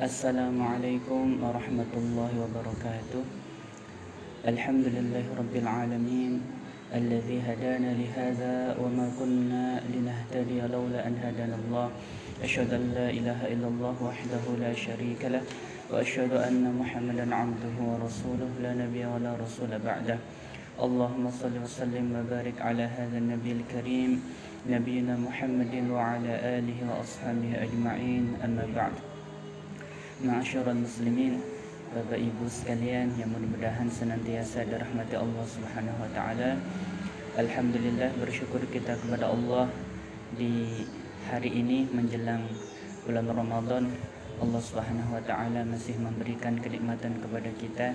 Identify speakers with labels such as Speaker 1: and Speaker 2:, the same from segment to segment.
Speaker 1: Assalamualaikum warahmatullahi wabarakatuh. Alhamdulillahi rabbil alamin alladzi hadana li hadza wa ma kunna linahtadiya laula an hadana Allah. Asyhadu an la ilaha illallah wahdahu la syarika lah wa asyhadu anna Muhammadan 'abduhu wa rasuluhu la nabiyya wa la rasula ba'dah. Allahumma shalli wa sallim wa barik ala hadzal nabiyil karim nabiyina Muhammadin wa ala alihi wa ashabihi ajma'in. Amma ba'd. Ma'asyiral muslimin, Bapak Ibu sekalian yang mudah-mudahan senantiasa dirahmati Allah Subhanahu wa taala. Alhamdulillah, bersyukur kita kepada Allah di hari ini menjelang bulan Ramadan. Allah Subhanahu wa taala masih memberikan kenikmatan kepada kita,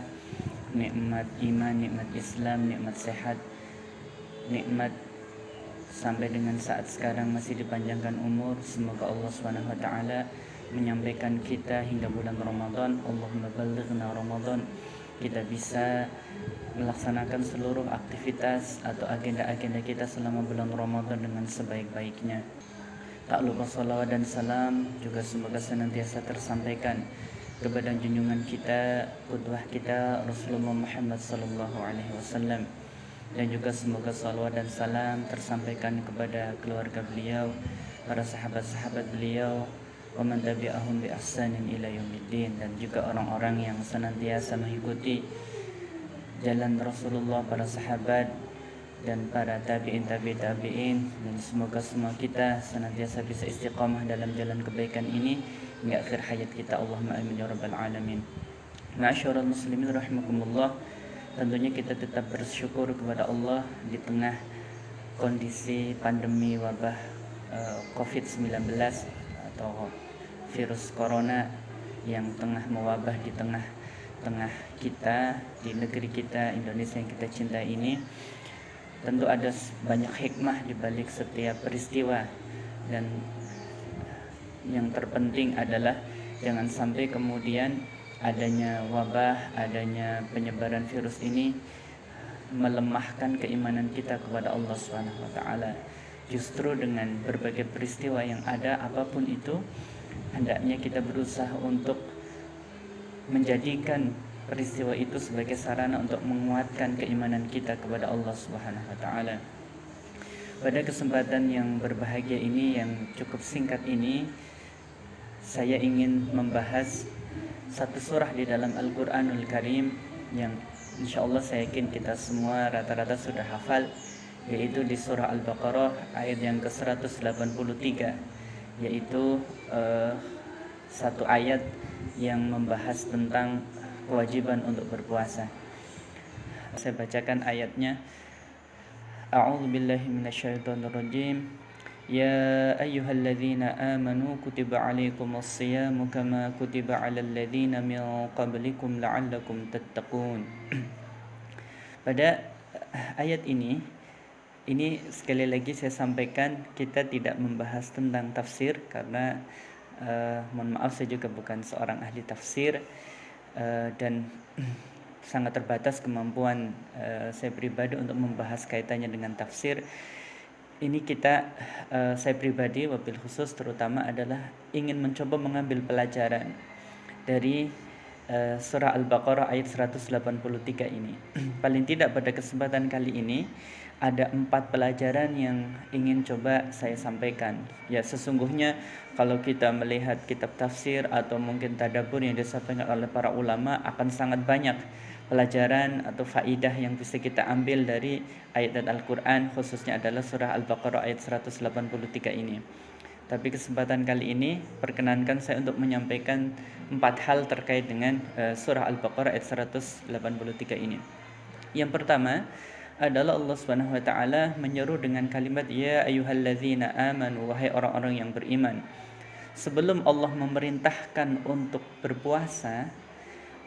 Speaker 1: nikmat iman, nikmat Islam, nikmat sehat, nikmat sampai dengan saat sekarang masih dipanjangkan umur. Semoga Allah Subhanahu wa taala menyampaikan kita hingga bulan Ramadan. Allahumma ballighna Ramadan. Kita bisa melaksanakan seluruh aktivitas atau agenda-agenda kita selama bulan Ramadan dengan sebaik-baiknya. Tak lupa salawat dan salam juga semoga senantiasa tersampaikan kepada junjungan kita, qudwah kita Rasulullah Muhammad sallallahu alaihi wasallam, dan juga semoga salawat dan salam tersampaikan kepada keluarga beliau, para sahabat-sahabat beliau, wa man tabi'ahum bi ihsanin ila yaumiddin, dan juga orang-orang yang senantiasa mengikuti jalan Rasulullah, para sahabat dan para tabi'in, dan semoga semua kita senantiasa bisa istiqamah dalam jalan kebaikan ini hingga akhir hayat kita. Allahumma amin ya rabbal alamin. Ma'asyiral muslimin rahimakumullah, tentunya kita tetap bersyukur kepada Allah di tengah kondisi pandemi wabah COVID-19 atau virus corona yang tengah mewabah di tengah kita, di negeri kita Indonesia yang kita cintai ini. Tentu ada banyak hikmah di balik setiap peristiwa, dan yang terpenting adalah jangan sampai kemudian adanya wabah, adanya penyebaran virus ini melemahkan keimanan kita kepada Allah Subhanahu wa taala. Justru dengan berbagai peristiwa yang ada, apapun itu, hendaknya kita berusaha untuk menjadikan peristiwa itu sebagai sarana untuk menguatkan keimanan kita kepada Allah Subhanahu wa taala. Pada kesempatan yang berbahagia ini, yang cukup singkat ini, saya ingin membahas satu surah di dalam Al-Quranul Karim yang insyaallah saya yakin kita semua rata-rata sudah hafal, yaitu di surah Al-Baqarah ayat yang ke-183, yaitu satu ayat yang membahas tentang kewajiban untuk berpuasa. Saya bacakan ayatnya. A'udzu billahi minasyaitonir rajim. Ya ayyuhalladzina amanu kutiba 'alaikumus shiyamu kama kutiba 'alal ladzina min qablikum la'allakum tattaqun. Pada ayat ini sekali lagi saya sampaikan, kita tidak membahas tentang tafsir karena mohon maaf, saya juga bukan seorang ahli tafsir, dan sangat terbatas kemampuan saya pribadi untuk membahas kaitannya dengan tafsir. Ini saya pribadi wabil khusus terutama adalah ingin mencoba mengambil pelajaran dari surah Al-Baqarah ayat 183 ini. Paling tidak pada kesempatan kali ini ada 4 pelajaran yang ingin coba saya sampaikan. Ya, sesungguhnya kalau kita melihat kitab tafsir atau mungkin tadabbur yang disampaikan oleh para ulama, akan sangat banyak pelajaran atau faidah yang bisa kita ambil dari ayat Al-Quran, khususnya adalah surah Al-Baqarah ayat 183 ini. Tapi kesempatan kali ini perkenankan saya untuk menyampaikan 4 hal terkait dengan surah Al-Baqarah ayat 183 ini. Yang pertama adalah Allah Subhanahu wa taala menyeru dengan kalimat ya ayyuhalladzina amanu, wahai orang-orang yang beriman. Sebelum Allah memerintahkan untuk berpuasa,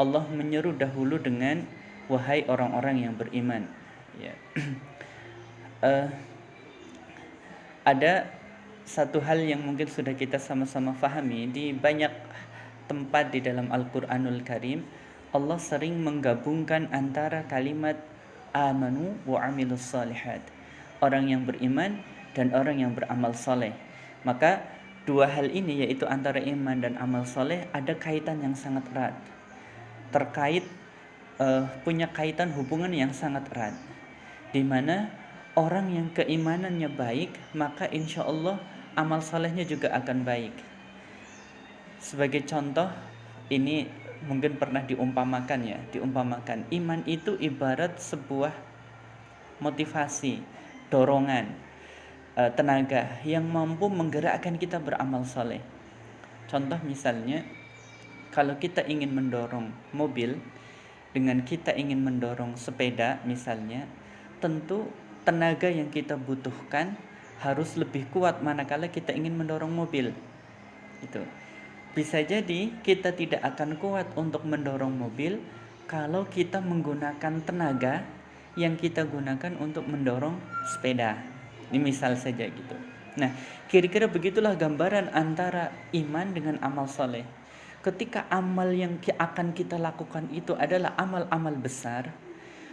Speaker 1: Allah menyeru dahulu dengan wahai orang-orang yang beriman. Ya. Ada satu hal yang mungkin sudah kita sama-sama fahami, di banyak tempat di dalam Al-Quranul Karim Allah sering menggabungkan antara kalimat amanu wa amilus salihat, orang yang beriman dan orang yang beramal saleh. Maka dua hal ini, yaitu antara iman dan amal soleh, ada kaitan yang sangat erat, terkait punya kaitan hubungan yang sangat erat, di mana orang yang keimanannya baik, maka insya Allah amal solehnya juga akan baik. Sebagai contoh, ini mungkin pernah diumpamakan iman itu ibarat sebuah motivasi, dorongan, tenaga yang mampu menggerakkan kita beramal soleh. Contoh misalnya, kalau kita ingin mendorong mobil dengan kita ingin mendorong sepeda misalnya, tentu tenaga yang kita butuhkan harus lebih kuat manakala kita ingin mendorong mobil. Itu bisa jadi kita tidak akan kuat untuk mendorong mobil kalau kita menggunakan tenaga yang kita gunakan untuk mendorong sepeda. Ini misal saja gitu. Nah, kira-kira begitulah gambaran antara iman dengan amal soleh. Ketika amal yang akan kita lakukan itu adalah amal-amal besar,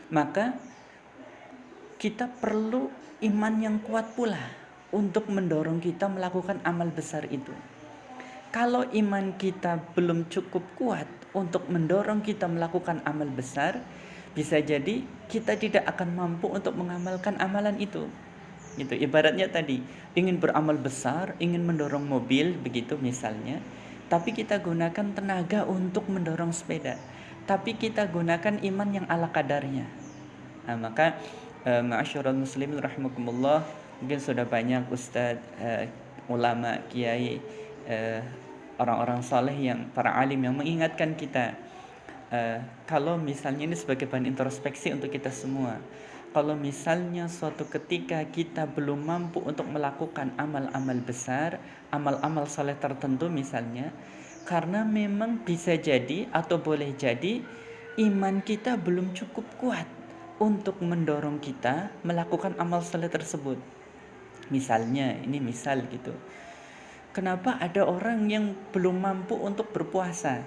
Speaker 1: maka kita perlu iman yang kuat pula untuk mendorong kita melakukan amal besar itu. Kalau iman kita belum cukup kuat untuk mendorong kita melakukan amal besar, bisa jadi kita tidak akan mampu untuk mengamalkan amalan itu. Gitu. Ibaratnya tadi, ingin beramal besar, ingin mendorong mobil begitu misalnya, tapi kita gunakan tenaga untuk mendorong sepeda, tapi kita gunakan iman yang ala kadarnya. Nah, maka ma'asyiral muslimin rahimakumullah, mungkin sudah banyak ustadz, ulama, kiai, orang-orang saleh yang para alim yang mengingatkan kita, kalau misalnya ini sebagai bahan introspeksi untuk kita semua. Kalau misalnya suatu ketika kita belum mampu untuk melakukan amal-amal besar, amal-amal saleh tertentu misalnya, karena memang bisa jadi atau boleh jadi iman kita belum cukup kuat untuk mendorong kita melakukan amal saleh tersebut. Misalnya, ini misal gitu. Kenapa ada orang yang belum mampu untuk berpuasa?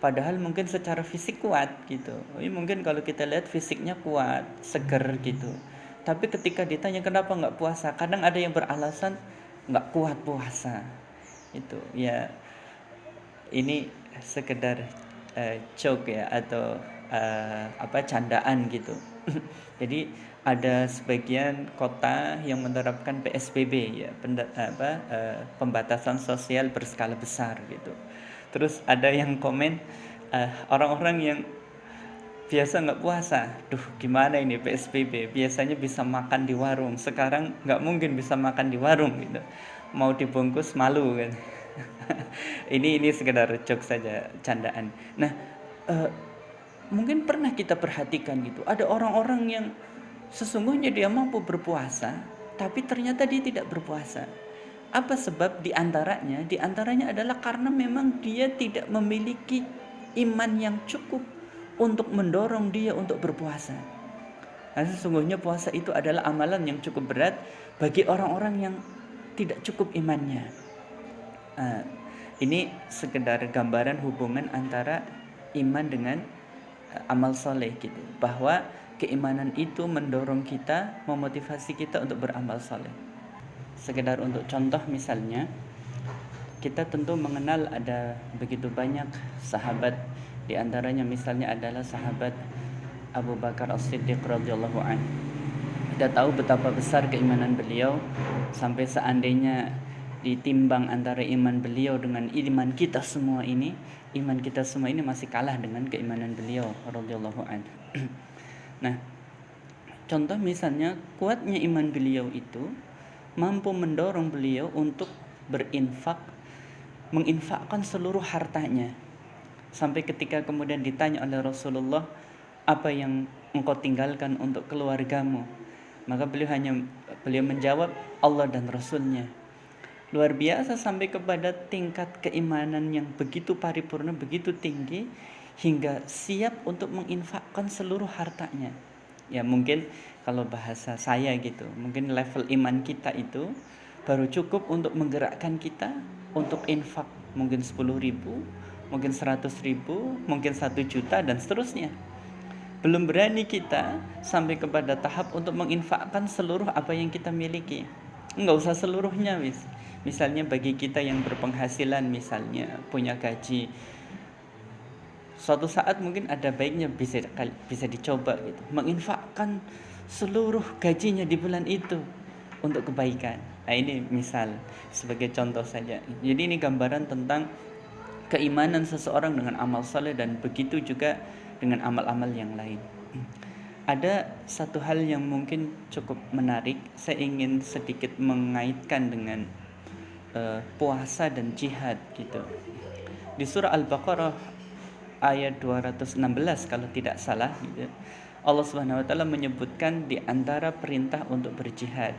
Speaker 1: Padahal mungkin secara fisik kuat gitu. Mungkin kalau kita lihat fisiknya kuat, seger gitu. Tapi ketika ditanya kenapa nggak puasa, kadang ada yang beralasan nggak kuat puasa. Itu ya, ini sekedar joke ya, atau candaan gitu. Jadi ada sebagian kota yang menerapkan PSBB ya, pembatasan sosial berskala besar gitu. Terus ada yang komen, orang-orang yang biasa nggak puasa, gimana ini PSBB, biasanya bisa makan di warung, sekarang nggak mungkin bisa makan di warung gitu, mau dibungkus malu kan. ini sekedar joke saja, candaan. Nah, mungkin pernah kita perhatikan gitu, ada orang-orang yang sesungguhnya dia mampu berpuasa, tapi ternyata dia tidak berpuasa. Apa sebab? Di antaranya adalah karena memang dia tidak memiliki iman yang cukup untuk mendorong dia untuk berpuasa. Nah, sesungguhnya puasa itu adalah amalan yang cukup berat bagi orang-orang yang tidak cukup imannya. Ini sekedar gambaran hubungan antara iman dengan amal soleh gitu, bahwa keimanan itu mendorong kita, memotivasi kita untuk beramal soleh. Sekedar untuk contoh misalnya, kita tentu mengenal ada begitu banyak sahabat, di antaranya misalnya adalah sahabat Abu Bakar As-Siddiq radhiyallahu anhu. Kita tahu betapa besar keimanan beliau, sampai seandainya ditimbang antara iman beliau dengan iman kita semua ini, masih kalah dengan keimanan beliau radhiyallahu anhu. Nah, contoh misalnya kuatnya iman beliau itu mampu mendorong beliau untuk menginfakkan seluruh hartanya. Sampai ketika kemudian ditanya oleh Rasulullah, apa yang engkau tinggalkan untuk keluargamu? Maka beliau menjawab, Allah dan Rasulnya. Luar biasa, sampai kepada tingkat keimanan yang begitu paripurna, begitu tinggi, hingga siap untuk menginfakkan seluruh hartanya. Ya mungkin kalau bahasa saya gitu, mungkin level iman kita itu baru cukup untuk menggerakkan kita untuk infak mungkin 10.000, mungkin 100.000, mungkin 1 juta dan seterusnya. Belum berani kita sampai kepada tahap untuk menginfakkan seluruh apa yang kita miliki. Enggak usah seluruhnya wis. Misalnya bagi kita yang berpenghasilan, misalnya punya gaji, suatu saat mungkin ada baiknya bisa dicoba gitu, menginfakkan seluruh gajinya di bulan itu untuk kebaikan. Nah, ini misal sebagai contoh saja. Jadi ini gambaran tentang keimanan seseorang dengan amal saleh, dan begitu juga dengan amal-amal yang lain. Ada satu hal yang mungkin cukup menarik, saya ingin sedikit mengaitkan dengan puasa dan jihad gitu. Di surah Al-Baqarah ayat 216 kalau tidak salah gitu, Allah Subhanahu wa taala menyebutkan di antara perintah untuk berjihad,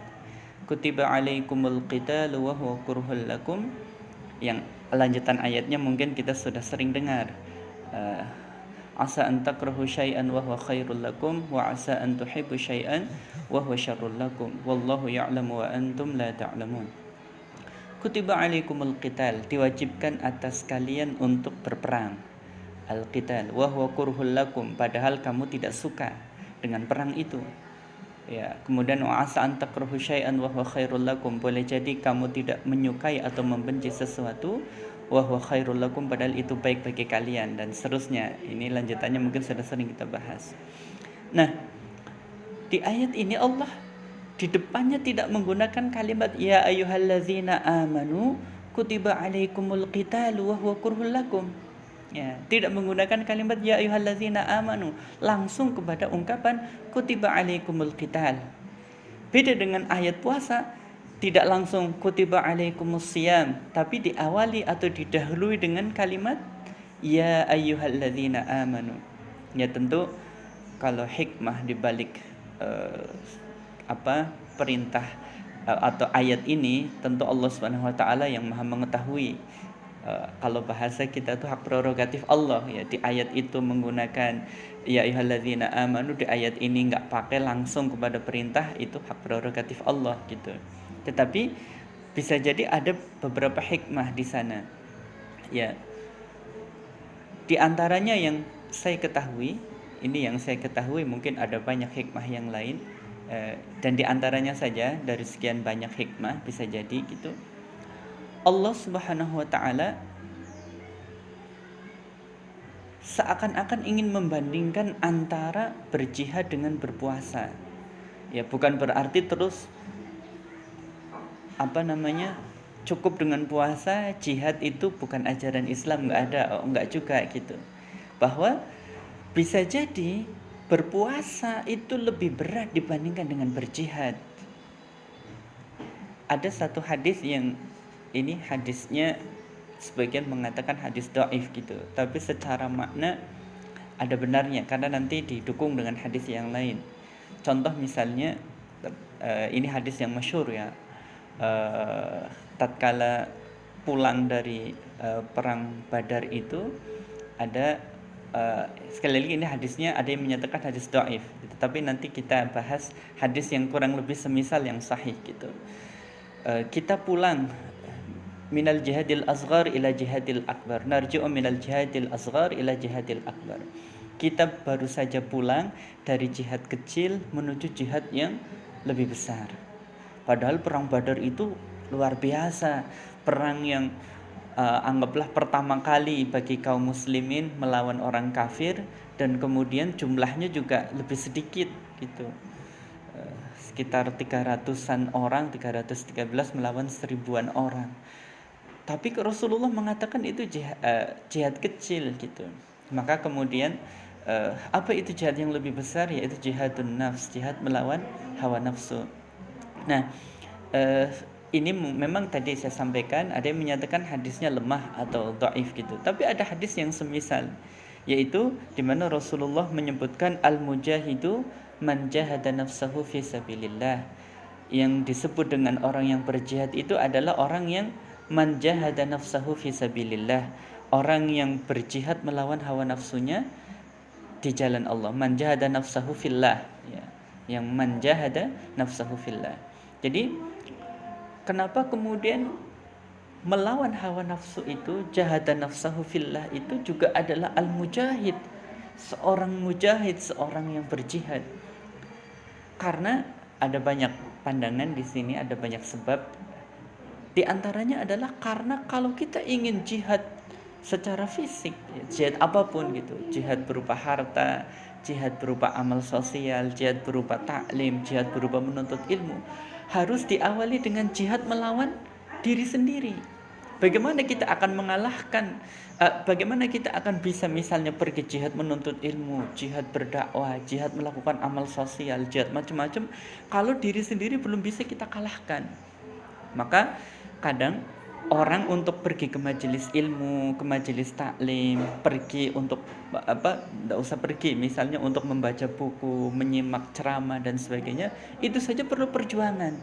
Speaker 1: kutiba alaikumul qitalu wa huwa kurhul lakum, yang lanjutan ayatnya mungkin kita sudah sering dengar, asa an takrahu syai'an wa huwa khairul lakum wa asa an tuhibbu syai'an wa huwa syarrul lakum wallahu ya'lamu wa antum la ta'lamun. Kutiba alaikumul qital, diwajibkan atas kalian untuk berperang. Al-qital wa huwa kurhul lakum, padahal kamu tidak suka dengan perang itu. Ya, kemudian wa asa an takrahu syai'an wa huwa khairul lakum, boleh jadi kamu tidak menyukai atau membenci sesuatu, wa huwa khairul lakum, padahal itu baik bagi kalian, dan seterusnya. Ini lanjutannya mungkin sudah sering kita bahas. Nah, di ayat ini Allah di depannya tidak menggunakan kalimat ya ayyuhallazina amanu kutiba alaikumul qitalu wa huwa kurhul lakum. Ya, tidak menggunakan kalimat ya ayyuhallazina amanu, langsung kepada ungkapan kutiba alaikumul qital. Beda dengan ayat puasa, tidak langsung kutiba alaikumus siyam, tapi diawali atau didahului dengan kalimat ya ayyuhallazina amanu. Ya, tentu kalau hikmah dibalik perintah atau ayat ini, tentu Allah Subhanahu wa taala yang Maha mengetahui. Kalau bahasa kita itu hak prerogatif Allah ya, di ayat itu menggunakan ya ayyuhalladzina amanu, di ayat ini enggak pakai langsung kepada perintah, itu hak prerogatif Allah gitu. Tetapi bisa jadi ada beberapa hikmah di sana. Ya. Di antaranya yang saya ketahui, mungkin ada banyak hikmah yang lain, dan di antaranya saja dari sekian banyak hikmah bisa jadi gitu, Allah Subhanahu wa taala seakan-akan ingin membandingkan antara berjihad dengan berpuasa. Ya, bukan berarti terus cukup dengan puasa, jihad itu bukan ajaran Islam, enggak ada, enggak juga gitu. Bahwa bisa jadi berpuasa itu lebih berat dibandingkan dengan berjihad. Ada satu hadis yang ini hadisnya sebagian mengatakan hadis dhaif gitu, tapi secara makna ada benarnya karena nanti didukung dengan hadis yang lain. Contoh misalnya ini hadis yang masyhur ya, tatkala pulang dari perang Badar itu ada sekali lagi ini hadisnya ada yang menyatakan hadis dhaif gitu, tapi nanti kita bahas hadis yang kurang lebih semisal yang sahih gitu. Kita pulang minal jihadil asghar ila jihadil akbar, narji'u minal jihadil asghar ila jihadil akbar. Kita baru saja pulang dari jihad kecil menuju jihad yang lebih besar. Padahal perang Badar itu luar biasa, perang yang anggaplah pertama kali bagi kaum muslimin melawan orang kafir, dan kemudian jumlahnya juga lebih sedikit gitu. Sekitar 300-an orang, 313 melawan 1000-an orang. Tapi Rasulullah mengatakan itu jihad kecil gitu. Maka kemudian apa itu jihad yang lebih besar? Yaitu jihadun nafs, jihad melawan hawa nafsu. Nah, ini memang tadi saya sampaikan ada yang menyatakan hadisnya lemah atau dhaif gitu. Tapi ada hadis yang semisal, yaitu di mana Rasulullah menyebutkan al-mujahidu man jahada nafsahu fi sabilillah. Yang disebut dengan orang yang berjihad itu adalah orang yang man jahada nafsahu fi sabilillah, orang yang berjihad melawan hawa nafsunya di jalan Allah. Man jahada nafsahu fillah ya, yang man jahada nafsahu fillah. Jadi kenapa kemudian melawan hawa nafsu itu, jahada nafsahu fillah itu juga adalah al-mujahid, seorang mujahid, seorang yang berjihad. Karena ada banyak pandangan di sini, ada banyak sebab. Di antaranya adalah karena kalau kita ingin jihad secara fisik, jihad apapun gitu, jihad berupa harta, jihad berupa amal sosial, jihad berupa taklim, jihad berupa menuntut ilmu, harus diawali dengan jihad melawan diri sendiri. Bagaimana kita akan mengalahkan, bagaimana kita akan bisa misalnya pergi jihad menuntut ilmu, jihad berdakwah, jihad melakukan amal sosial, jihad macam-macam, kalau diri sendiri belum bisa kita kalahkan. Maka kadang orang untuk pergi ke majelis ilmu, ke majelis taklim, pergi untuk tidak usah pergi, misalnya untuk membaca buku, menyimak ceramah dan sebagainya, itu saja perlu perjuangan,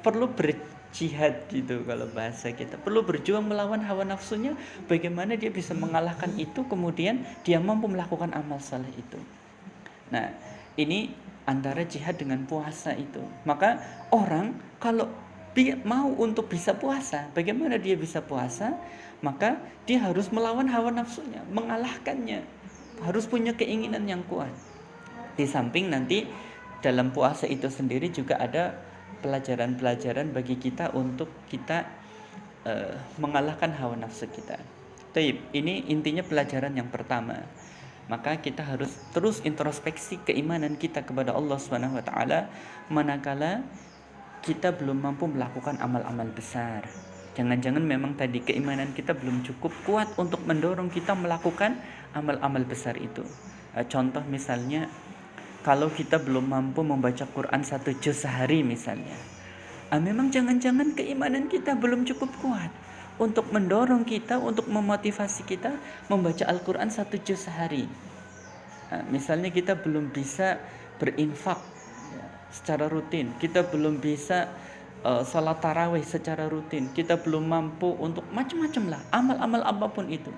Speaker 1: perlu berjihad gitu kalau bahasa kita, perlu berjuang melawan hawa nafsunya. Bagaimana dia bisa mengalahkan itu, kemudian dia mampu melakukan amal saleh itu. Nah, ini antara jihad dengan puasa itu. Maka orang kalau dia mau untuk bisa puasa, bagaimana dia bisa puasa? Maka dia harus melawan hawa nafsunya, mengalahkannya, harus punya keinginan yang kuat. Di samping nanti dalam puasa itu sendiri juga ada pelajaran-pelajaran bagi kita untuk kita mengalahkan hawa nafsu kita. Taib, ini intinya pelajaran yang pertama. Maka kita harus terus introspeksi keimanan kita kepada Allah Subhanahu wa taala manakala kita belum mampu melakukan amal-amal besar. Jangan-jangan memang tadi keimanan kita belum cukup kuat untuk mendorong kita melakukan amal-amal besar itu. Contoh misalnya, kalau kita belum mampu membaca Quran 1 juz sehari misalnya, memang jangan-jangan keimanan kita belum cukup kuat untuk mendorong kita, untuk memotivasi kita membaca Al-Quran 1 juz sehari. Misalnya kita belum bisa berinfak secara rutin, kita belum bisa salat tarawih secara rutin, kita belum mampu untuk macam-macam lah, amal-amal apapun itu,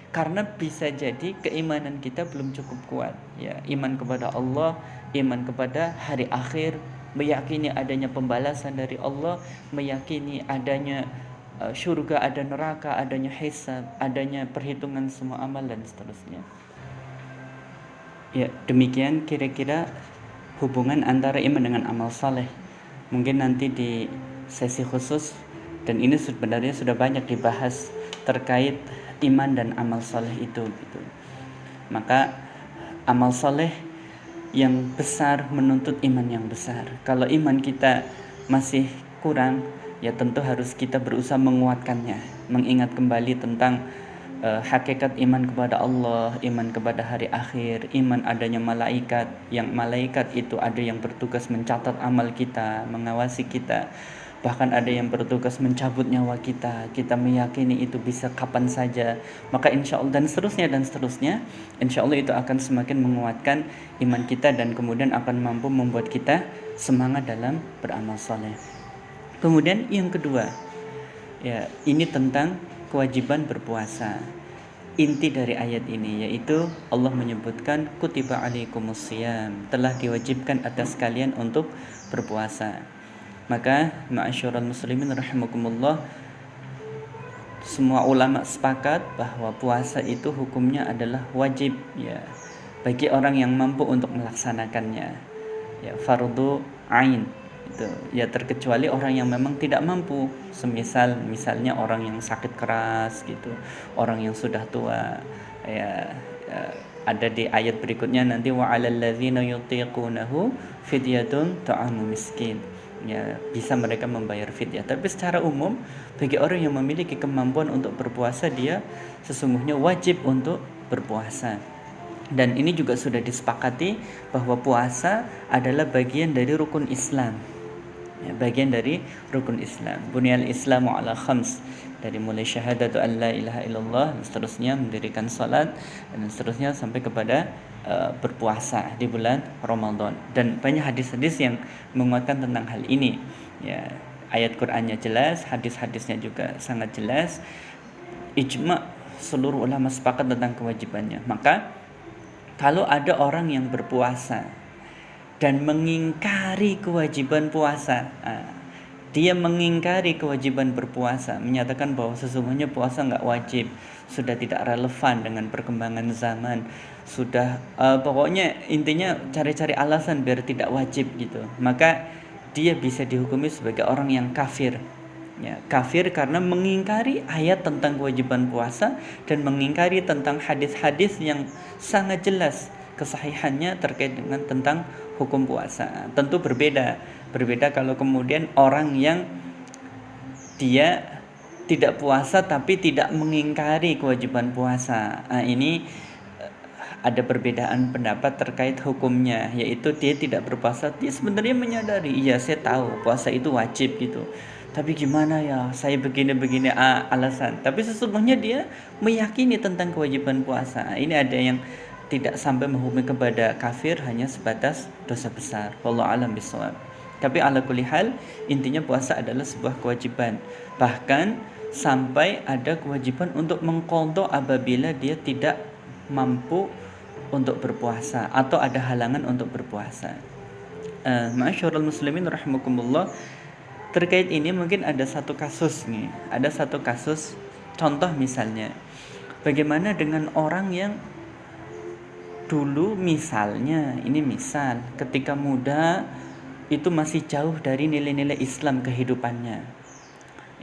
Speaker 1: karena bisa jadi keimanan kita belum cukup kuat, ya, iman kepada Allah, iman kepada hari akhir, meyakini adanya pembalasan dari Allah, meyakini adanya syurga, ada neraka, adanya hisab, adanya perhitungan semua amal dan seterusnya. Ya, demikian kira-kira hubungan antara iman dengan amal saleh. Mungkin nanti di sesi khusus, dan ini sebenarnya sudah banyak dibahas terkait iman dan amal saleh itu gitu. Maka amal saleh yang besar menuntut iman yang besar. Kalau iman kita masih kurang, ya tentu harus kita berusaha menguatkannya, mengingat kembali tentang hakikat iman kepada Allah, iman kepada hari akhir, iman adanya malaikat, yang malaikat itu ada yang bertugas mencatat amal kita, mengawasi kita, bahkan ada yang bertugas mencabut nyawa kita, kita meyakini itu bisa kapan saja. Maka insya Allah dan seterusnya, insya Allah itu akan semakin menguatkan iman kita dan kemudian akan mampu membuat kita semangat dalam beramal saleh. Kemudian yang kedua, ya, ini tentang kewajiban berpuasa. Inti dari ayat ini yaitu Allah menyebutkan kutiba alaikumusiyam, telah diwajibkan atas kalian untuk berpuasa. Maka ma'asyiral muslimin rahimakumullah, semua ulama sepakat bahwa puasa itu hukumnya adalah wajib, ya, bagi orang yang mampu untuk melaksanakannya, ya, fardu ain itu, ya, terkecuali orang yang memang tidak mampu, misalnya orang yang sakit keras gitu, orang yang sudah tua, ya, ada di ayat berikutnya nanti wa 'alal ladzina yutiqunahu fidyatun ta'amu miskin, ya, bisa mereka membayar fidyah. Tapi secara umum bagi orang yang memiliki kemampuan untuk berpuasa, dia sesungguhnya wajib untuk berpuasa. Dan ini juga sudah disepakati bahwa puasa adalah bagian dari rukun Islam, ya, bagian dari rukun Islam. Bunyal Islamu ala khams, dari mulai syahadatu an la ilaha illallah dan seterusnya, mendirikan salat dan seterusnya sampai kepada berpuasa di bulan Ramadan. Dan banyak hadis-hadis yang menguatkan tentang hal ini, ya, ayat Qur'annya jelas, hadis-hadisnya juga sangat jelas, ijma, seluruh ulama sepakat tentang kewajibannya. Maka kalau ada orang yang berpuasa dan mengingkari kewajiban puasa, dia mengingkari kewajiban berpuasa, menyatakan bahwa sesungguhnya puasa nggak wajib, sudah tidak relevan dengan perkembangan zaman, sudah pokoknya intinya cari-cari alasan biar tidak wajib gitu, maka dia bisa dihukumi sebagai orang yang kafir, Ya, kafir karena mengingkari ayat tentang kewajiban puasa dan mengingkari tentang hadis-hadis yang sangat jelas kesahihannya terkait dengan tentang hukum puasa. Tentu berbeda kalau kemudian orang yang dia tidak puasa tapi tidak mengingkari kewajiban puasa. Nah, ini ada perbedaan pendapat terkait hukumnya, yaitu dia tidak berpuasa, dia sebenarnya menyadari, iya saya tahu puasa itu wajib gitu, tapi gimana ya, saya begini-begini alasan, tapi sesungguhnya dia meyakini tentang kewajiban puasa. Ini ada yang tidak sampai menghukumi kepada kafir, hanya sebatas dosa besar. Wallahu a'lam bishawab. Tapi ala kulli hal, intinya puasa adalah sebuah kewajiban. Bahkan sampai ada kewajiban untuk mengqadha apabila dia tidak mampu untuk berpuasa atau ada halangan untuk berpuasa. Ma'asyiral muslimin rahimakumullah, terkait ini mungkin ada satu kasus nih. Ada satu kasus contoh misalnya, bagaimana dengan orang yang dulu misalnya, ini misal ketika muda itu masih jauh dari nilai-nilai Islam kehidupannya.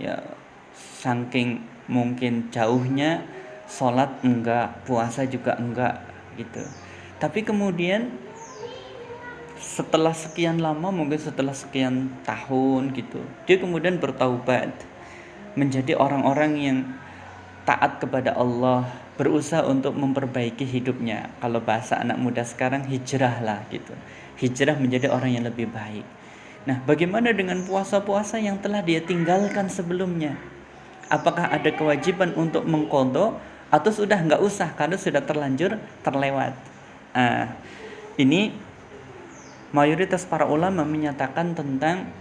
Speaker 1: Ya, saking mungkin jauhnya, sholat enggak, puasa juga enggak gitu. Tapi kemudian setelah sekian lama, mungkin setelah sekian tahun gitu, dia kemudian bertaubat menjadi orang-orang yang taat kepada Allah, berusaha untuk memperbaiki hidupnya. Kalau bahasa anak muda sekarang, hijrah lah gitu. Hijrah menjadi orang yang lebih baik. Nah, bagaimana dengan puasa-puasa yang telah dia tinggalkan sebelumnya? Apakah ada kewajiban untuk mengqadha atau sudah nggak usah karena sudah terlanjur terlewat? Ini mayoritas para ulama menyatakan tentang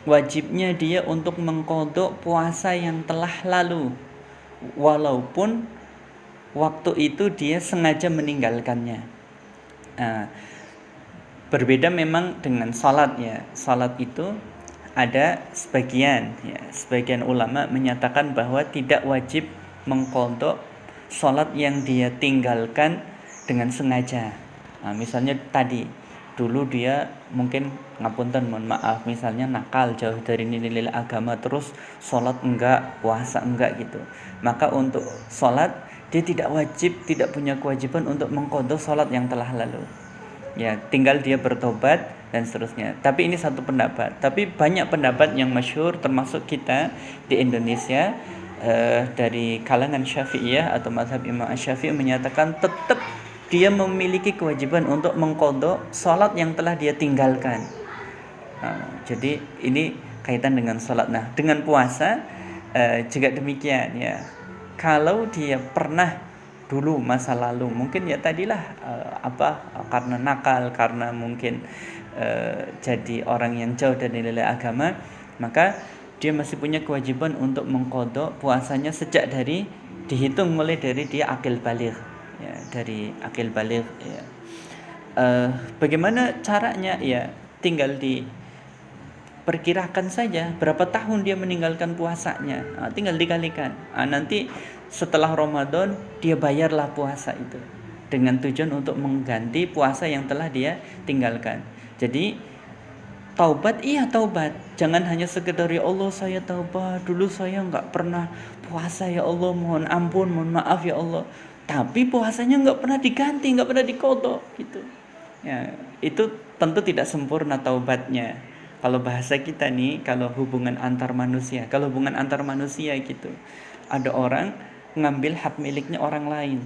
Speaker 1: wajibnya dia untuk mengqadha puasa yang telah lalu, walaupun waktu itu dia sengaja meninggalkannya. Berbeda memang dengan salat ya. Salat itu ada sebagian ulama menyatakan bahwa tidak wajib mengqadha salat yang dia tinggalkan dengan sengaja. Misalnya tadi dulu dia mungkin mohon maaf, misalnya nakal, jauh dari nilai-nilai agama, terus salat enggak, puasa enggak gitu. Maka untuk salat dia tidak punya kewajiban untuk mengqadha salat yang telah lalu. Ya, tinggal dia bertobat dan seterusnya. Tapi ini satu pendapat. Tapi banyak pendapat yang masyhur termasuk kita di Indonesia dari kalangan Syafi'iyah atau mazhab Imam Asy-Syafi'i menyatakan tetap dia memiliki kewajiban untuk mengqadha salat yang telah dia tinggalkan. Jadi ini kaitan dengan salat. Nah, dengan puasa juga demikian ya. Kalau dia pernah dulu masa lalu mungkin ya tadilah karena nakal, karena mungkin jadi orang yang jauh dari nilai agama, maka dia masih punya kewajiban untuk mengqadha puasanya sejak dihitung mulai dari dia akil baligh ya, dari akil baligh ya. Bagaimana caranya ya, tinggal diperkirakan saja berapa tahun dia meninggalkan puasanya, tinggal dikalikan. Nanti setelah Ramadan dia bayarlah puasa itu dengan tujuan untuk mengganti puasa yang telah dia tinggalkan. Jadi taubat, jangan hanya sekedar ya Allah saya taubat, dulu saya enggak pernah puasa ya Allah, mohon ampun, mohon maaf ya Allah, tapi puasanya enggak pernah diganti, enggak pernah diqadha gitu ya. Itu tentu tidak sempurna taubatnya. Kalau bahasa kita nih, kalau hubungan antar manusia gitu, ada orang ngambil hak miliknya orang lain,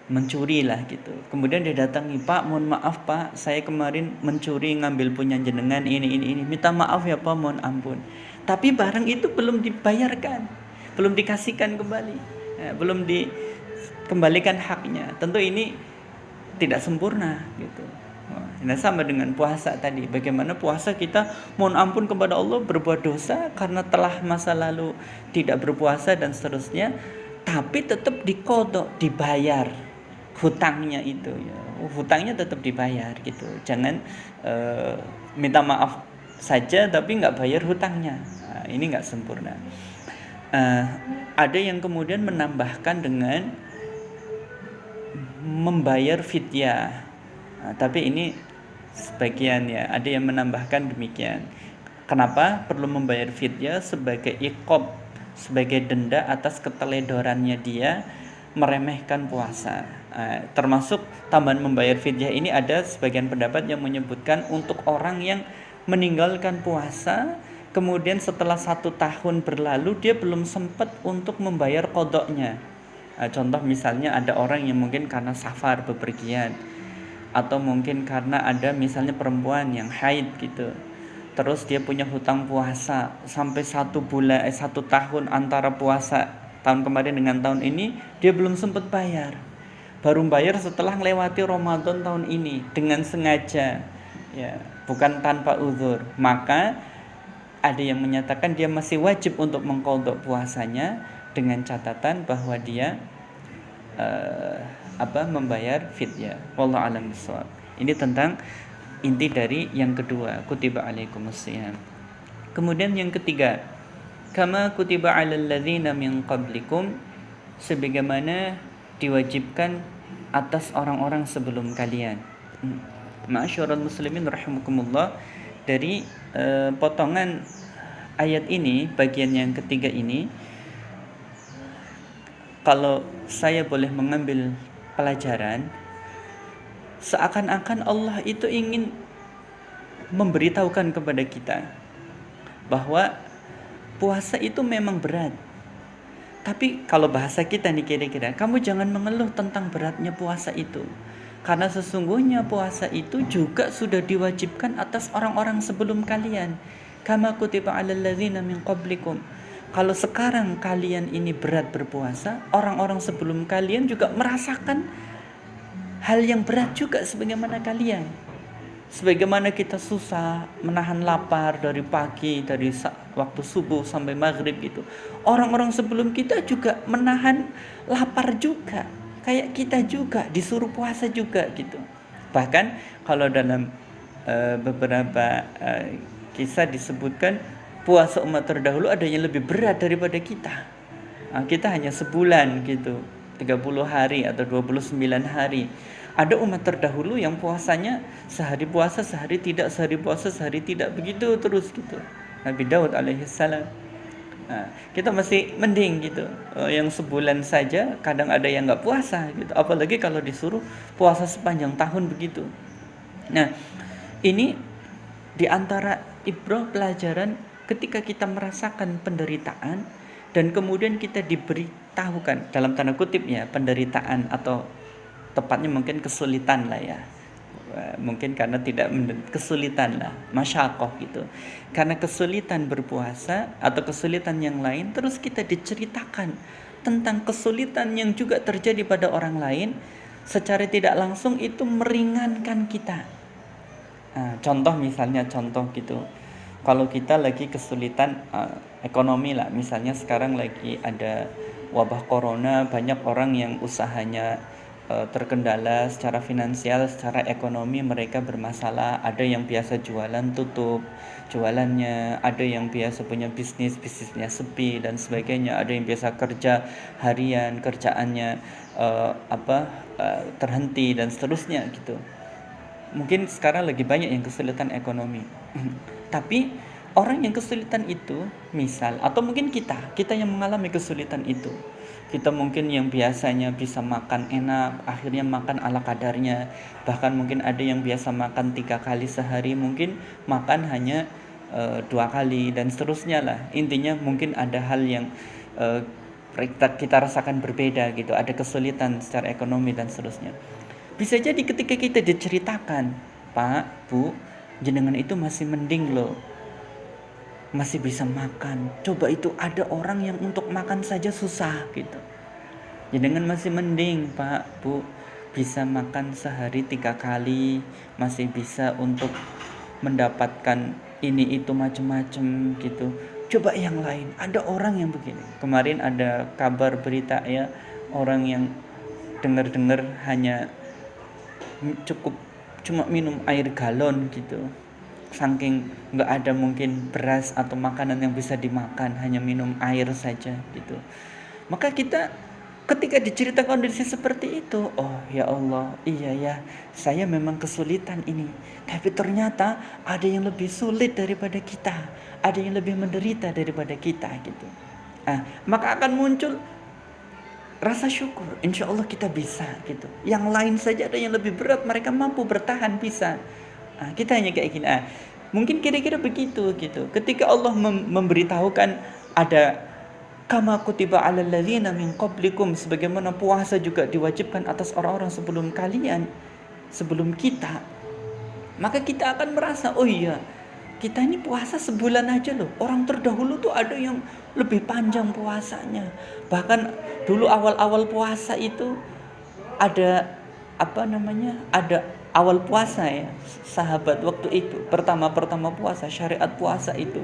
Speaker 1: mencuri lah gitu. Kemudian dia datangi, Pak, mohon maaf Pak, saya kemarin mencuri, ngambil punya jenengan ini, minta maaf ya Pak, mohon ampun. Tapi barang itu belum dibayarkan, belum dikasihkan kembali, belum dikembalikan haknya. Tentu ini tidak sempurna gitu. Nah, sama dengan puasa tadi. Bagaimana puasa kita mohon ampun kepada Allah, berbuat dosa karena telah masa lalu tidak berpuasa dan seterusnya, tapi tetap diqadha, dibayar hutangnya itu ya. Hutangnya tetap dibayar gitu. Jangan minta maaf saja tapi nggak bayar hutangnya. Ini nggak sempurna. Ada yang kemudian menambahkan dengan membayar fidyah. Tapi ini sebagian ya, ada yang menambahkan demikian. Kenapa perlu membayar fidyah? Sebagai iqab, sebagai denda atas keteledorannya dia meremehkan puasa. Termasuk tambahan membayar fidyah ini, ada sebagian pendapat yang menyebutkan untuk orang yang meninggalkan puasa, kemudian setelah 1 tahun berlalu dia belum sempat untuk membayar qadoknya. Contoh misalnya ada orang yang mungkin karena safar bepergian, atau mungkin karena ada misalnya perempuan yang haid gitu, terus dia punya hutang puasa sampai 1 tahun antara puasa tahun kemarin dengan tahun ini dia belum sempat bayar, baru bayar setelah melewati Ramadan tahun ini dengan sengaja, ya, bukan tanpa uzur. Maka ada yang menyatakan dia masih wajib untuk mengqadha puasanya dengan catatan bahwa dia membayar fidyah. Wallahu a'lam bishawab. Ini tentang inti dari yang kedua, kutiba alaikumusiyam. Kemudian yang ketiga, kama kutiba 'alal ladzina min qablikum, sebagaimana diwajibkan atas orang-orang sebelum kalian. Ma'asyiral muslimin rahimakumullah, dari potongan ayat ini, bagian yang ketiga ini, kalau saya boleh mengambil pelajaran, seakan-akan Allah itu ingin memberitahukan kepada kita bahwa puasa itu memang berat. Tapi kalau bahasa kita nih kira-kira, kamu jangan mengeluh tentang beratnya puasa itu, karena sesungguhnya puasa itu juga sudah diwajibkan atas orang-orang sebelum kalian. Kama kutiba 'alal ladzina min qablikum. Kalau sekarang kalian ini berat berpuasa, orang-orang sebelum kalian juga merasakan hal yang berat juga sebagaimana kalian. Sebagaimana kita susah menahan lapar dari pagi, dari waktu subuh sampai maghrib gitu, orang-orang sebelum kita juga menahan lapar juga, kayak kita juga disuruh puasa juga gitu. Bahkan kalau dalam beberapa kisah disebutkan, puasa umat terdahulu ada yang lebih berat daripada kita. Kita hanya sebulan gitu, 30 hari atau 29 hari. Ada umat terdahulu yang puasanya sehari puasa, sehari tidak, sehari puasa, sehari tidak, begitu terus gitu. Nabi Daud alaihissalam. Kita masih mending gitu. Yang sebulan saja kadang ada yang nggak puasa gitu. Apalagi kalau disuruh puasa sepanjang tahun begitu. Nah, ini diantara ibrah pelajaran ketika kita merasakan penderitaan dan kemudian kita diberitahukan, dalam tanda kutip ya, penderitaan atau tepatnya mungkin kesulitan lah ya, mungkin karena tidak kesulitan lah, masyaqah gitu, karena kesulitan berpuasa atau kesulitan yang lain, terus kita diceritakan tentang kesulitan yang juga terjadi pada orang lain, secara tidak langsung itu meringankan kita. Contoh gitu, kalau kita lagi kesulitan ekonomi lah, misalnya sekarang lagi ada wabah corona, banyak orang yang usahanya terkendala secara finansial, secara ekonomi mereka bermasalah. Ada yang biasa jualan tutup jualannya, ada yang biasa punya bisnisnya sepi dan sebagainya, ada yang biasa kerja harian kerjaannya terhenti dan seterusnya gitu. Mungkin sekarang lagi banyak yang kesulitan ekonomi. Tapi orang yang kesulitan itu, misal, atau mungkin kita yang mengalami kesulitan itu, kita mungkin yang biasanya bisa makan enak, akhirnya makan ala kadarnya. Bahkan mungkin ada yang biasa makan 3 kali sehari, mungkin makan hanya 2 kali dan seterusnya lah. Intinya mungkin ada hal yang kita rasakan berbeda gitu, ada kesulitan secara ekonomi dan seterusnya. Bisa jadi ketika kita diceritakan, Pak, Bu, jenengan itu masih mending loh, masih bisa makan. Coba itu ada orang yang untuk makan saja susah gitu. Jenengan masih mending, Pak, Bu, bisa makan sehari 3 kali, masih bisa untuk mendapatkan ini itu macam-macam gitu. Coba yang lain, ada orang yang begini. Kemarin ada kabar berita ya, orang yang dengar hanya cuma minum air galon gitu, saking nggak ada mungkin beras atau makanan yang bisa dimakan, hanya minum air saja gitu. Maka kita ketika diceritakan kondisi seperti itu, oh ya Allah, iya ya, saya memang kesulitan ini. Tapi ternyata ada yang lebih sulit daripada kita, ada yang lebih menderita daripada kita gitu. Maka akan muncul rasa syukur. Insya Allah kita bisa gitu. Yang lain saja ada yang lebih berat, mereka mampu bertahan bisa. Kita hanya kayak gini. Mungkin kira-kira begitu gitu. Ketika Allah memberitahukan ada kama kutiba 'alal ladzina min qablikum, sebagaimana puasa juga diwajibkan atas orang-orang sebelum kalian, sebelum kita, maka kita akan merasa, oh iya, kita ini puasa sebulan aja loh. Orang terdahulu tuh ada yang lebih panjang puasanya. Bahkan dulu awal-awal puasa itu ada ada awal puasa ya, sahabat waktu itu pertama-pertama puasa, syariat puasa itu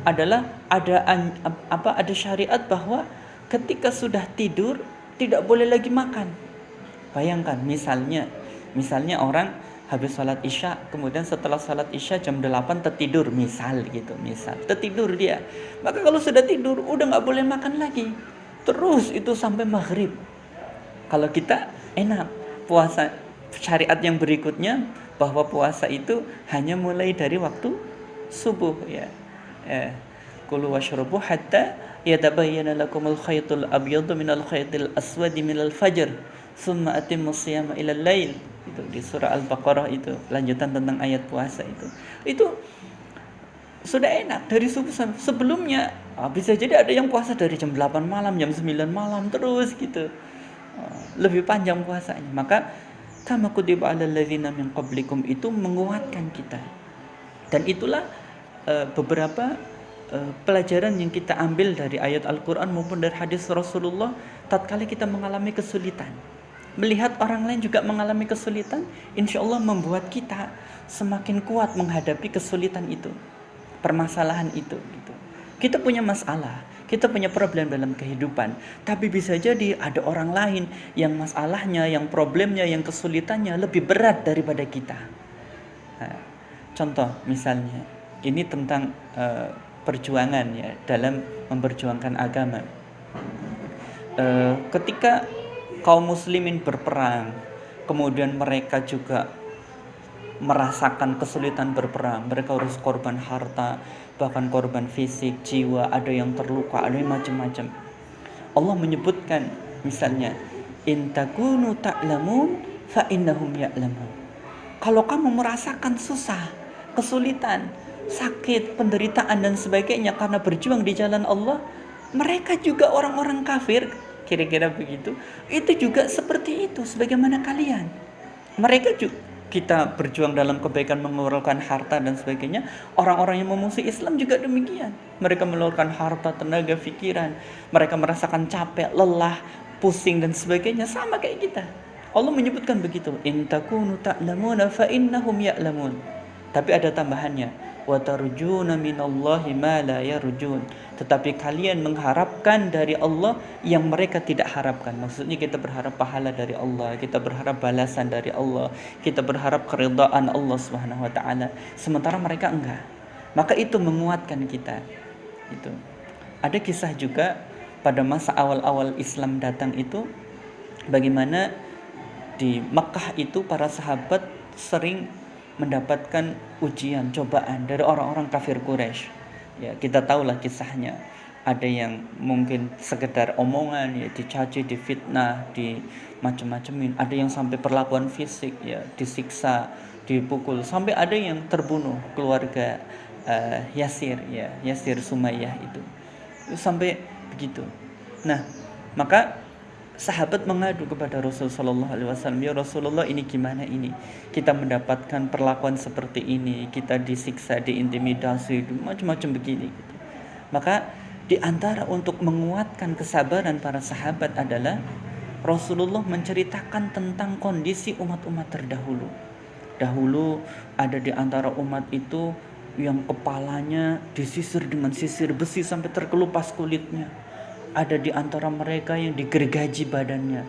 Speaker 1: adalah ada syariat bahwa ketika sudah tidur tidak boleh lagi makan. Bayangkan misalnya orang habis sholat isya, kemudian setelah sholat isya jam 8 tertidur misal tertidur dia, maka kalau sudah tidur udah nggak boleh makan lagi, terus itu sampai maghrib. Kalau kita enak puasa, syariat yang berikutnya bahwa puasa itu hanya mulai dari waktu subuh ya. Kulu washrabu hatta yatabayyana lakumul khaytul abyadu minal khaytil aswadi minal fajr summa atimmus siyama ilal lail. Itu di surah Al-Baqarah, itu lanjutan tentang ayat puasa itu sudah enak dari subuh sampai sebelumnya. Bisa jadi ada yang puasa dari jam 8 malam, jam 9 malam terus gitu, lebih panjang puasanya. Maka kama kutiba 'alal ladzina min qablikum itu menguatkan kita. Dan itulah beberapa pelajaran yang kita ambil dari ayat Al-Quran maupun dari hadis Rasulullah. Tatkala kita mengalami kesulitan, melihat orang lain juga mengalami kesulitan, insya Allah membuat kita semakin kuat menghadapi kesulitan itu, permasalahan itu gitu. Kita punya masalah, kita punya problem dalam kehidupan, tapi bisa jadi ada orang lain yang masalahnya, yang problemnya, yang kesulitannya lebih berat daripada kita. Contoh misalnya ini tentang perjuangan ya, dalam memperjuangkan agama. Ketika kaum muslimin berperang, kemudian mereka juga merasakan kesulitan berperang, mereka harus korban harta, bahkan korban fisik, jiwa, ada yang terluka, ada yang macam-macam. Allah menyebutkan misalnya, in takunu ta'lamun fa innahum ya'lamun. Kalau kamu merasakan susah, kesulitan, sakit, penderitaan dan sebagainya karena berjuang di jalan Allah, mereka juga orang-orang kafir, kira-kira begitu, itu juga seperti itu sebagaimana kalian. Mereka juga, kita berjuang dalam kebaikan, mengeluarkan harta dan sebagainya, orang-orang yang memusuhi Islam juga demikian. Mereka mengeluarkan harta, tenaga, pikiran, mereka merasakan capek, lelah, pusing dan sebagainya, sama kayak kita. Allah menyebutkan begitu, in takunu ta'lamuna fa innahum ya'lamun. Tapi ada tambahannya, wa tarjuna minallahi ma la yarjun. Tetapi kalian mengharapkan dari Allah yang mereka tidak harapkan. Maksudnya kita berharap pahala dari Allah, kita berharap balasan dari Allah, kita berharap keridhaan Allah Subhanahu wa taala, sementara mereka enggak. Maka itu menguatkan kita. Itu. Ada kisah juga pada masa awal-awal Islam datang itu, bagaimana di Makkah itu para sahabat sering mendapatkan ujian, cobaan dari orang-orang kafir Quraisy. Ya, kita tahulah kisahnya. Ada yang mungkin sekedar omongan, ya dicaci, difitnah, di macam-macamin. Ada yang sampai perlakuan fisik, ya disiksa, dipukul, sampai ada yang terbunuh, keluarga Yasir, ya Yasir Sumayyah itu sampai begitu. Nah, maka sahabat mengadu kepada Rasulullah SAW, ya Rasulullah, ini gimana ini? Kita mendapatkan perlakuan seperti ini, kita disiksa, diintimidasi, macam-macam begini. Gitu. Maka di antara untuk menguatkan kesabaran para sahabat adalah Rasulullah menceritakan tentang kondisi umat-umat terdahulu. Dahulu ada di antara umat itu yang kepalanya disisir dengan sisir besi sampai terkelupas kulitnya. Ada di antara mereka yang digergaji badannya.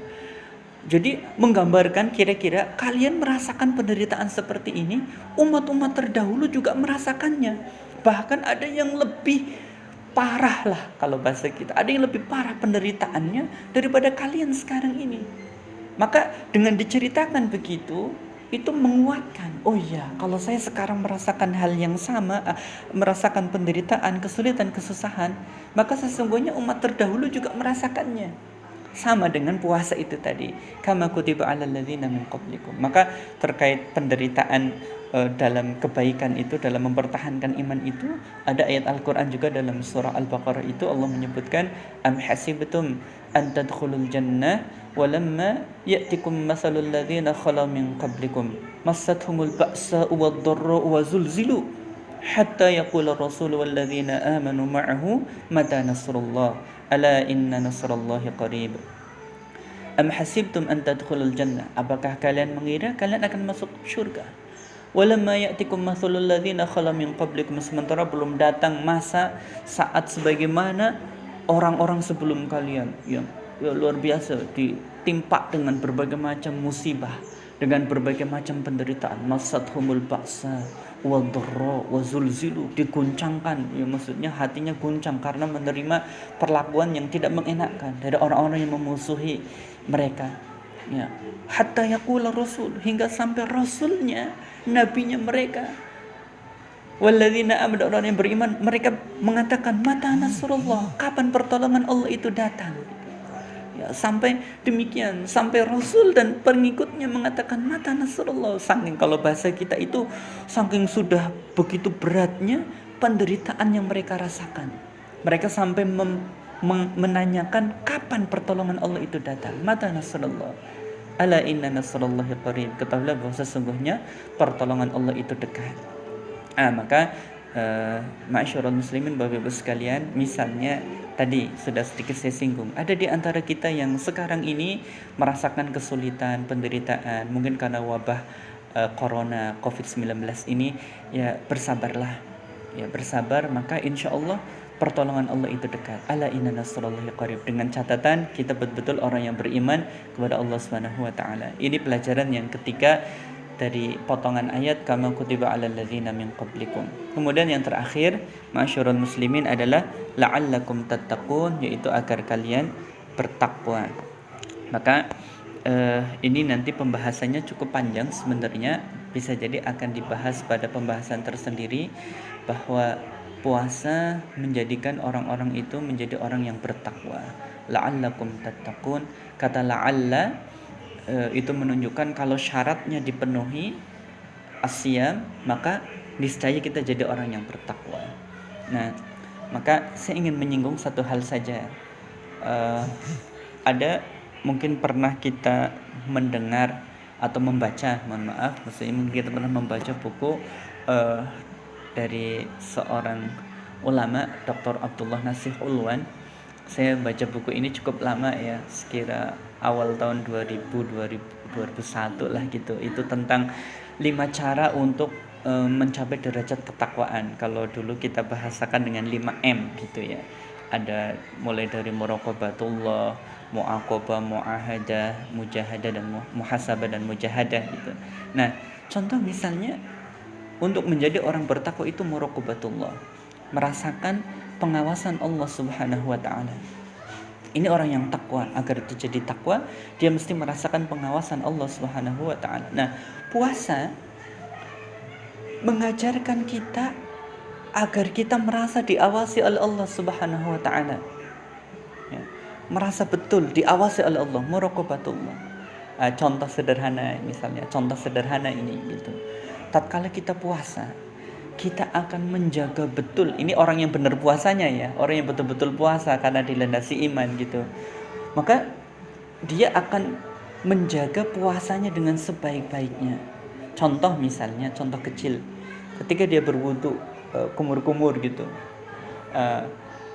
Speaker 1: Jadi menggambarkan kira-kira kalian merasakan penderitaan seperti ini, umat-umat terdahulu juga merasakannya. Bahkan ada yang lebih parah lah kalau bahasa kita. Ada yang lebih parah penderitaannya daripada kalian sekarang ini. Maka dengan diceritakan begitu, itu menguatkan. Oh iya, kalau saya sekarang merasakan hal yang sama, merasakan penderitaan, kesulitan, kesusahan, maka sesungguhnya umat terdahulu juga merasakannya. Sama dengan puasa itu tadi, kama kutiba 'alal ladzina min qablikum. Maka terkait penderitaan dalam kebaikan itu, dalam mempertahankan iman itu, ada ayat Al-Qur'an juga dalam surah Al-Baqarah itu Allah menyebutkan am hasibtum an tadkhulul jannah walamma ya'tikum mathalul ladzina khala min qablikum massathumul ba'sa wad-dharra wa zulzilu hatta yaqula ar-rasul wal ladzina amanu ma'ahu mata nasrullah ala inna nasrallahi qarib. Am hasibtum an tadkhulul jannah, apakah kalian mengira kalian akan masuk surga? Walamma ya'tikum mathalul ladzina khala min qablikum, sementara belum datang masa saat sebagaimana orang-orang sebelum kalian yang luar biasa ditimpa dengan berbagai macam musibah, dengan berbagai macam penderitaan. Masathumul ba'sa wadh-dharra wa zulzilu, diguncangkan, ya maksudnya hatinya guncang karena menerima perlakuan yang tidak mengenakkan dari orang-orang yang memusuhi mereka. Ya, hatta yaqula rasul, hingga sampai rasulnya, nabinya mereka, walladzina amanu, orang yang beriman, mereka mengatakan mata nasrullah, kapan pertolongan Allah itu datang. Ya, sampai demikian, sampai Rasul dan pengikutnya mengatakan mata nasrullah. Saking, kalau bahasa kita itu, saking sudah begitu beratnya penderitaan yang mereka rasakan. Mereka sampai menanyakan kapan pertolongan Allah itu datang. Mata nasrullah. Ala inna nasrullahi qarib. Ketahuilah bahwa sesungguhnya pertolongan Allah itu dekat. Maka ma'asyiral muslimin, Bapak Ibu sekalian, misalnya tadi sudah sedikit saya singgung, ada di antara kita yang sekarang ini merasakan kesulitan, penderitaan, mungkin karena wabah corona COVID-19 ini, ya bersabarlah. Ya bersabar, maka insya Allah pertolongan Allah itu dekat. Ala inna nasrullahi qarib. Dengan catatan kita betul-betul orang yang beriman kepada Allah Subhanahu wa taala. Ini pelajaran yang ketiga dari potongan ayat kama kutiba 'alal ladzina min qablikum. Kemudian yang terakhir, ma'asyiral muslimin, adalah la'allakum tattaqun, yaitu agar kalian bertakwa. Maka ini nanti pembahasannya cukup panjang sebenarnya, bisa jadi akan dibahas pada pembahasan tersendiri, bahwa puasa menjadikan orang-orang itu menjadi orang yang bertakwa. La'allakum tattaqun, kata la'alla itu menunjukkan kalau syaratnya dipenuhi asyam, maka niscaya kita jadi orang yang bertakwa. Nah, maka saya ingin menyinggung satu hal saja. Ada mungkin pernah kita mendengar atau membaca, maksudnya mungkin kita pernah membaca buku dari seorang ulama, Dr. Abdullah Nasih Ulwan. Saya baca buku ini cukup lama ya, sekira awal tahun 2001 lah gitu. Itu tentang 5 cara untuk mencapai derajat ketakwaan. Kalau dulu kita bahasakan dengan 5M gitu ya. Ada mulai dari muraqabatullah, mu'aqabah, mu'ahadah, mujahadah, dan muhasabah dan mujahadah gitu. Nah, contoh misalnya untuk menjadi orang bertakwa itu muraqabatullah, merasakan pengawasan Allah Subhanahu wa taala. Ini orang yang takwa. Agar terjadi takwa, dia mesti merasakan pengawasan Allah Subhanahu wa taala. Nah, puasa mengajarkan kita agar kita merasa diawasi oleh Allah Subhanahu wa taala. Ya, merasa betul diawasi oleh Allah, muraqabatullah. Contoh sederhana misalnya, contoh sederhana ini gitu. Tatkala kita puasa, kita akan menjaga betul, ini orang yang benar puasanya ya, orang yang betul-betul puasa karena dilandasi iman gitu, maka dia akan menjaga puasanya dengan sebaik-baiknya. Contoh misalnya, contoh kecil, ketika dia berwudu kumur-kumur gitu,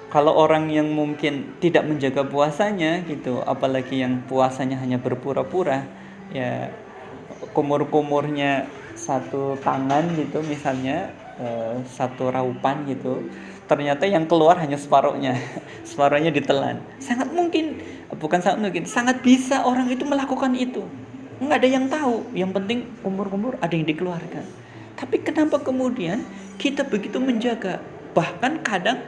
Speaker 1: kalau orang yang mungkin tidak menjaga puasanya gitu, apalagi yang puasanya hanya berpura-pura, ya kumur-kumurnya satu tangan gitu misalnya, satu raupan gitu, ternyata yang keluar hanya separuhnya separuhnya ditelan. Sangat mungkin, bukan sangat mungkin, sangat bisa orang itu melakukan itu, nggak ada yang tahu, yang penting kumur-kumur ada yang dikeluarkan. Tapi kenapa kemudian kita begitu menjaga, bahkan kadang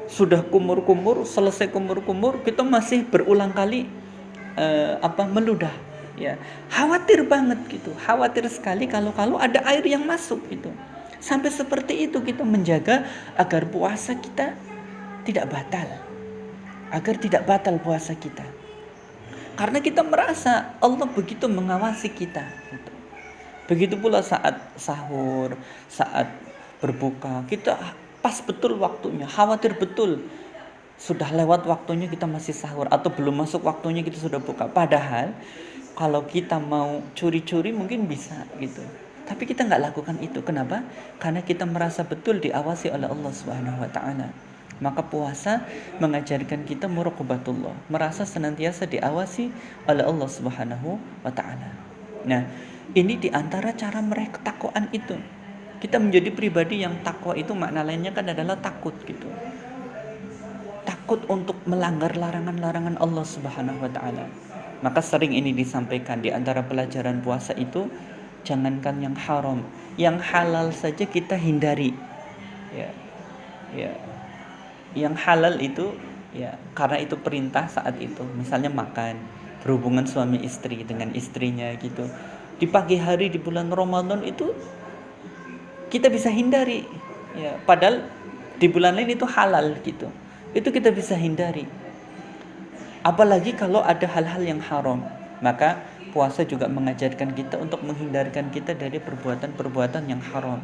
Speaker 1: sudah kumur-kumur, selesai kumur-kumur, kita masih berulang kali meludah, ya. Khawatir banget gitu, khawatir sekali kalau ada air yang masuk gitu. Sampai seperti itu kita menjaga agar puasa kita tidak batal, agar tidak batal puasa kita. Karena kita merasa Allah begitu mengawasi kita gitu. Begitu pula saat sahur, saat berbuka, kita pas betul waktunya, khawatir betul sudah lewat waktunya kita masih sahur, atau belum masuk waktunya kita sudah buka. Padahal kalau kita mau curi-curi mungkin bisa gitu, tapi kita nggak lakukan itu. Kenapa? Karena kita merasa betul diawasi oleh Allah Subhanahu wa taala. Maka puasa mengajarkan kita muraqabatullah, merasa senantiasa diawasi oleh Allah Subhanahu wa taala. Nah, ini diantara cara mereka ketakwaan itu. Kita menjadi pribadi yang takwa itu makna lainnya kan adalah takut gitu. Takut untuk melanggar larangan-larangan Allah Subhanahu wa taala. Maka sering ini disampaikan di antara pelajaran puasa itu, jangankan yang haram, yang halal saja kita hindari. Ya. Ya. Yang halal itu ya karena itu perintah saat itu. Misalnya makan, berhubungan suami istri dengan istrinya gitu. Di pagi hari di bulan Ramadan itu kita bisa hindari, ya, padahal di bulan lain itu halal gitu. Itu kita bisa hindari. Apalagi kalau ada hal-hal yang haram, maka puasa juga mengajarkan kita untuk menghindarkan kita dari perbuatan-perbuatan yang haram,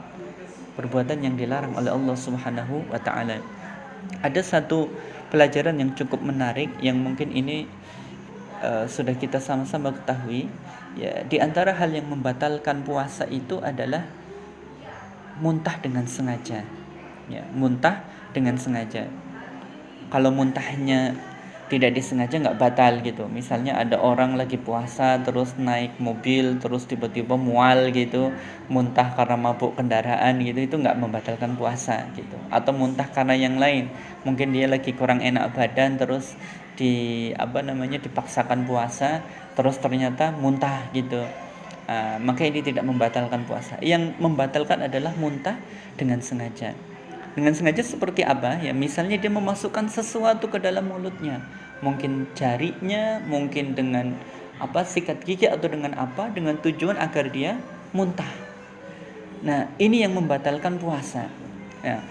Speaker 1: perbuatan yang dilarang oleh Allah Subhanahu wa taala. Ada satu pelajaran yang cukup menarik yang mungkin ini sudah kita sama-sama ketahui, ya, di antara hal yang membatalkan puasa itu adalah muntah dengan sengaja. Ya, muntah dengan sengaja. Kalau muntahnya tidak disengaja nggak batal gitu. Misalnya ada orang lagi puasa terus naik mobil terus tiba-tiba mual gitu, muntah karena mabuk kendaraan gitu, itu nggak membatalkan puasa gitu. Atau muntah karena yang lain, mungkin dia lagi kurang enak badan terus dipaksakan puasa terus ternyata muntah gitu. Maka ini tidak membatalkan puasa. Yang membatalkan adalah muntah dengan sengaja. Dengan sengaja seperti apa? Ya, misalnya dia memasukkan sesuatu ke dalam mulutnya, mungkin jarinya, mungkin dengan sikat gigi atau dengan tujuan agar dia muntah. Nah, ini yang membatalkan puasa. Ya,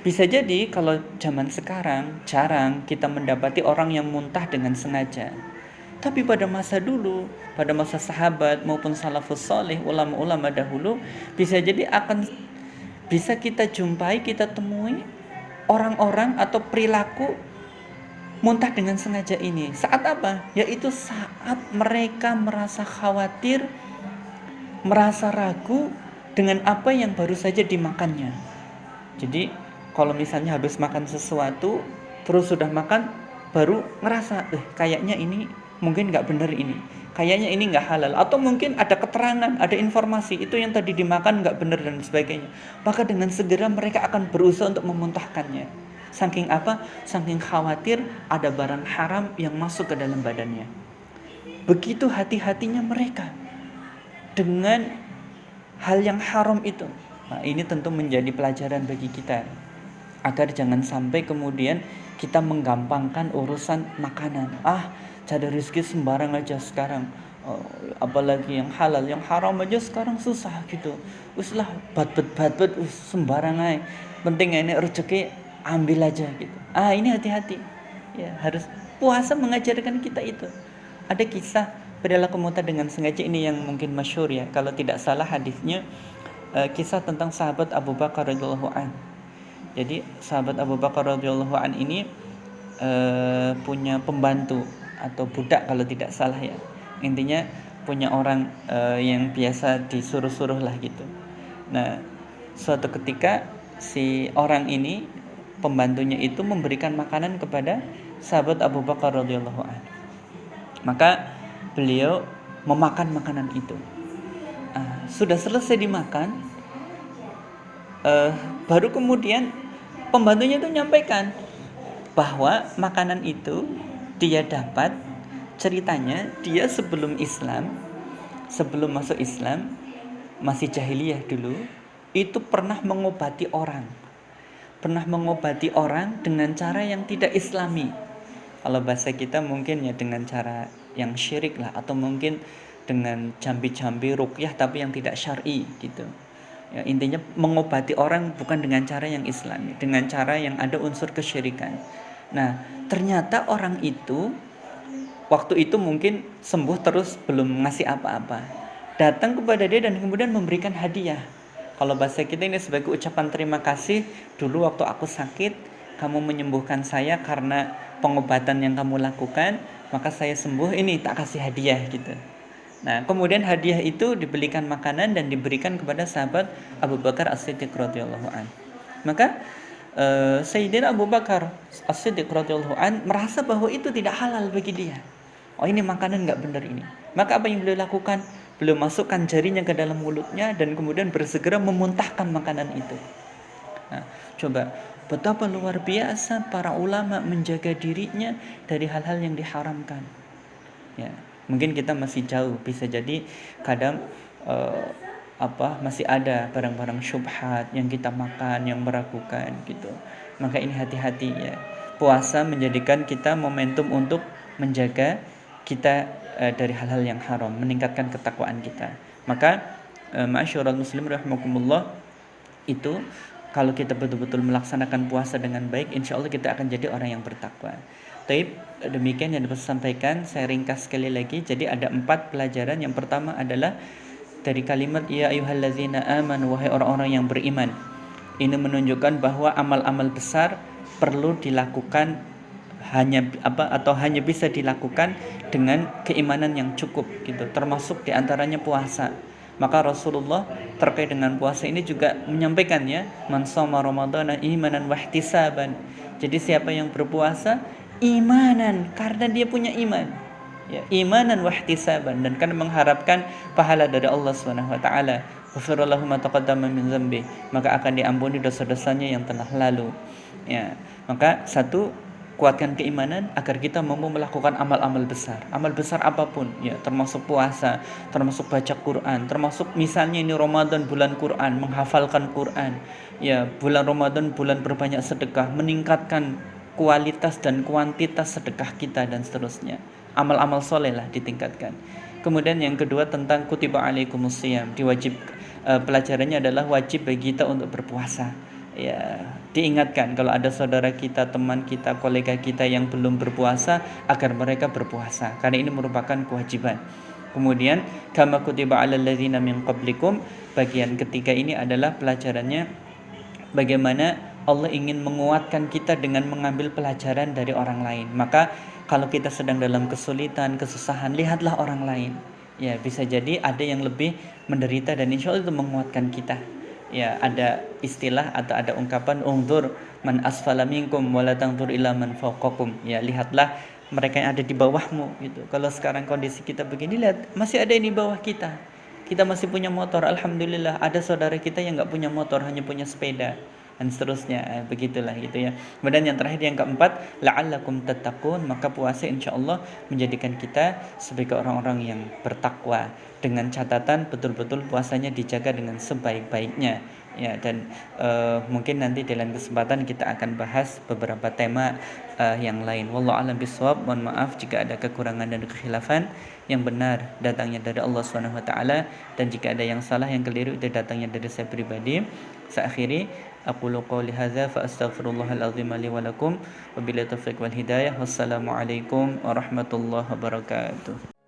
Speaker 1: bisa jadi kalau zaman sekarang jarang kita mendapati orang yang muntah dengan sengaja. Tapi pada masa dulu, pada masa sahabat maupun salafus saleh, ulama-ulama dahulu, bisa jadi bisa kita jumpai, kita temui orang-orang atau perilaku muntah dengan sengaja ini. Saat apa? Yaitu saat mereka merasa khawatir, merasa ragu dengan apa yang baru saja dimakannya. Jadi kalau misalnya habis makan sesuatu, terus sudah makan, baru ngerasa, kayaknya ini mungkin gak benar ini, kayaknya ini gak halal, atau mungkin ada keterangan, ada informasi itu yang tadi dimakan gak benar dan sebagainya. Maka dengan segera mereka akan berusaha untuk memuntahkannya. Saking apa? Saking khawatir ada barang haram yang masuk ke dalam badannya. Begitu hati-hatinya mereka dengan hal yang haram itu. Nah, ini tentu menjadi pelajaran bagi kita agar jangan sampai kemudian kita menggampangkan urusan makanan. Cari rezeki sembarang aja sekarang, apalagi yang halal, yang haram aja sekarang susah gitu. Uslah bat-bat sembarang aja, penting ini rezeki ambil aja gitu. Ini hati-hati ya, harus puasa mengajarkan kita itu. Ada kisah perilaku muntah dengan sengaja ini yang mungkin masyhur ya, kalau tidak salah hadisnya kisah tentang sahabat Abu Bakar radhiyallahu an. Jadi sahabat Abu Bakar radhiyallahu an ini punya pembantu atau budak kalau tidak salah ya. Intinya punya orang yang biasa disuruh-suruh lah gitu. Nah, suatu ketika si orang ini, pembantunya itu memberikan makanan kepada sahabat Abu Bakar radhiyallahu an. Maka beliau memakan makanan itu. Sudah selesai dimakan, baru kemudian pembantunya itu menyampaikan bahwa makanan itu dia dapat, ceritanya dia sebelum masuk Islam, masih jahiliyah dulu, itu pernah mengobati orang.
Speaker 2: pernah mengobati orang dengan cara yang tidak islami. Kalau bahasa kita mungkin ya dengan cara yang syirik lah, atau mungkin dengan jambi-jambi ruqyah tapi yang tidak syar'i gitu. Ya, intinya mengobati orang bukan dengan cara yang islami, dengan cara yang ada unsur kesyirikan. Nah, ternyata orang itu waktu itu mungkin sembuh terus belum ngasih apa-apa. Datang kepada dia dan kemudian memberikan hadiah. Kalau bahasa kita ini sebagai ucapan terima kasih, dulu waktu aku sakit, kamu menyembuhkan saya karena pengobatan yang kamu lakukan, maka saya sembuh, ini tak kasih hadiah gitu. Nah, kemudian hadiah itu dibelikan makanan dan diberikan kepada sahabat Abu Bakar As-Siddiq radhiyallahu an. Maka Sayyidina Abu Bakar As-Siddiq radhiyallahu an merasa bahwa itu tidak halal bagi dia. Oh, ini makanan nggak benar ini. Maka apa yang beliau lakukan? Beliau masukkan jarinya ke dalam mulutnya dan kemudian bersegera memuntahkan makanan itu. Nah, coba betapa luar biasa para ulama menjaga dirinya dari hal-hal yang diharamkan. Ya, mungkin kita masih jauh, bisa jadi kadang masih ada barang-barang syubhat yang kita makan, yang meragukan gitu. Maka ini hati-hati ya. Puasa menjadikan kita momentum untuk menjaga kita dari hal-hal yang haram, meningkatkan ketakwaan kita. Maka ma'asyiral muslimin rahimakumullah, itu kalau kita betul-betul melaksanakan puasa dengan baik, insya Allah kita akan jadi orang yang bertakwa. Taib, demikian yang dapat sampaikan. Saya ringkas sekali lagi. Jadi ada 4 pelajaran. Yang pertama adalah dari kalimat ya ayyuhallazina amanu, wahai orang-orang yang beriman. Ini menunjukkan bahwa amal-amal besar perlu dilakukan hanya bisa dilakukan dengan keimanan yang cukup gitu, termasuk diantaranya puasa. Maka Rasulullah terkait dengan puasa ini juga menyampaikan ya, man shoma ramadhana imanan wahtisaban. Jadi siapa yang berpuasa imanan karena dia punya iman, ya, imanan wahtisaban, dan karena mengharapkan pahala dari Allah Subhanahu wa taala, ghufirallahu ma taqaddama min dzambi, maka akan diampuni dosa-dosanya yang telah lalu. Ya, maka satu, kuatkan keimanan agar kita mampu melakukan amal-amal besar. Amal besar apapun, ya, termasuk puasa, termasuk baca Quran, termasuk misalnya ini Ramadan, bulan Quran, menghafalkan Quran. Ya, bulan Ramadan bulan berbanyak sedekah, meningkatkan kualitas dan kuantitas sedekah kita dan seterusnya. Amal-amal soleh lah ditingkatkan. Kemudian yang kedua tentang kutiba alaikumusiyam, pelajarannya adalah wajib bagi kita untuk berpuasa. Ya, diingatkan kalau ada saudara kita, teman kita, kolega kita yang belum berpuasa agar mereka berpuasa, karena ini merupakan kewajiban. Kemudian kama kutiba alal ladzina min qablikum, bagian ketiga ini adalah pelajarannya bagaimana Allah ingin menguatkan kita dengan mengambil pelajaran dari orang lain. Maka kalau kita sedang dalam kesulitan, kesusahan, lihatlah orang lain. Ya, bisa jadi ada yang lebih menderita dan insya Allah itu menguatkan kita. Ya, ada istilah atau ada ungkapan unzur man asfala minkum wala tanzur ila man fawqakum. Ya, lihatlah mereka yang ada di bawahmu gitu. Kalau sekarang kondisi kita begini, lihat masih ada yang di bawah kita. Kita masih punya motor, alhamdulillah. Ada saudara kita yang enggak punya motor, hanya punya sepeda dan seterusnya. Begitulah gitu ya. Kemudian yang terakhir, yang keempat, la'allakum tattaqun, maka puasa insyaallah menjadikan kita sebagai orang-orang yang bertakwa, dengan catatan betul-betul puasanya dijaga dengan sebaik-baiknya ya. Dan mungkin nanti dalam kesempatan kita akan bahas beberapa tema yang lain. Wallahu a'lam bishawab. Mohon maaf jika ada kekurangan dan kekhilafan. Yang benar datangnya dari Allah Subhanahu wa taala, dan jika ada yang salah, yang keliru, itu datangnya dari saya pribadi. Saya akhiri, aqulu qouli hadza fa astaghfirullahal azim li wa lakum wa billahi taufiq wal hidayah. Wassalamualaikum warahmatullahi wabarakatuh.